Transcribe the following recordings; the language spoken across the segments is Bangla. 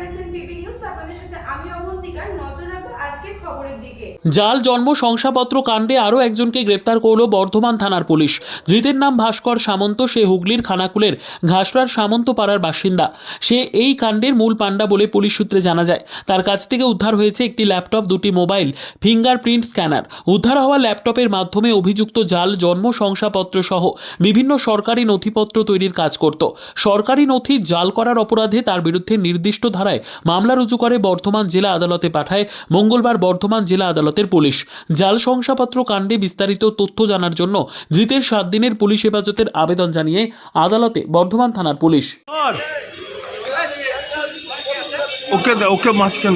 দেখছেন পিবি নিউজ। আপনাদের সাথে আমি অবন্তিকা। নজর রাখবো আজকের খবরের দিকে। জাল জন্ম শংসাপত্র কাণ্ডে আরও একজনকে গ্রেপ্তার করল বর্ধমান থানার পুলিশ। ধৃতের নাম ভাস্কর সামন্ত। সে হুগলির খানাকুলের ঘাসড়ার সামন্তপাড়ার বাসিন্দা। সে এই কাণ্ডের মূল পাণ্ডা বলে পুলিশ সূত্রে জানা যায়। তার কাছ থেকে উদ্ধার হয়েছে একটি ল্যাপটপ, 2টি মোবাইল, ফিঙ্গারপ্রিন্ট স্ক্যানার। উদ্ধার হওয়া ল্যাপটপের মাধ্যমে অভিযুক্ত জাল জন্ম শংসাপত্র সহ বিভিন্ন সরকারি নথিপত্র তৈরির কাজ করত। সরকারি নথি জাল করার অপরাধে তার বিরুদ্ধে নির্দিষ্ট ধারায় মামলা রুজু করে বর্ধমান জেলা আদালতে পাঠায় মঙ্গলবার বর্ধমান জেলা আদালতের পুলিশ। জাল শংসাপত্র কাণ্ডে বিস্তারিত তথ্য জানার জন্য ধৃতের 7 দিনের পুলিশ হেফাজতের আবেদন জানিয়ে আদালতে বর্ধমান থানার পুলিশ। ওকে মাঝখান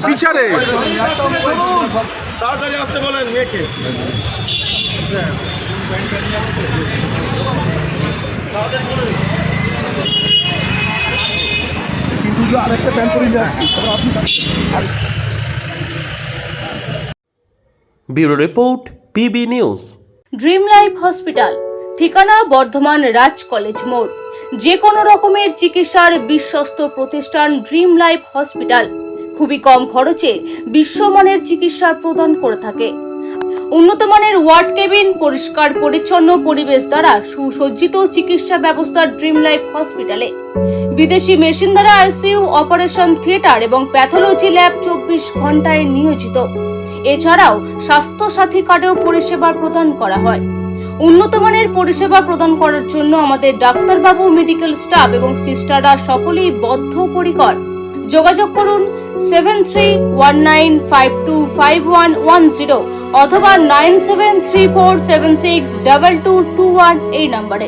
পিছারে তাড়াতাড়ি আসতে বলেন মেয়েকে। কিন্তু আরেকটা প্যান্ট পরে যাচ্ছি। Bureau report PB news. Dream life hospital, ঠিকানা বর্ধমান রাজ কলেজ মোড়। যে কোনো রকমের চিকিৎসার বিশ্বস্ত প্রতিষ্ঠান ড্রিম লাইফ হসপিটাল খুবই কম খরচে বিশ্বমানের চিকিৎসা প্রদান করে থাকে। উন্নত মানের ওয়ার্ড কেবিন, পরিষ্কার পরিচ্ছন্ন পরিবেশ দ্বারা সুসজ্জিত চিকিৎসা ব্যবস্থা ড্রিম লাইফ হসপিটালে। বিদেশি মেশিন দ্বারা আইসিইউ, অপারেশন থিয়েটার এবং প্যাথোলজি ল্যাব 24 ঘন্টায় নিয়োজিত। এছাড়াও স্বাস্থ্য সাথী কার্ডেও পরিষেবা প্রদান করা হয়। উন্নত মানের পরিষেবা প্রদান করার জন্য আমাদের ডাক্তারবাবু, মেডিকেল স্টাফ এবং সিস্টাররা সকলেই বদ্ধপরিকর। যোগাযোগ করুন 7319525110 অথবা 9734762221 এই নম্বরে।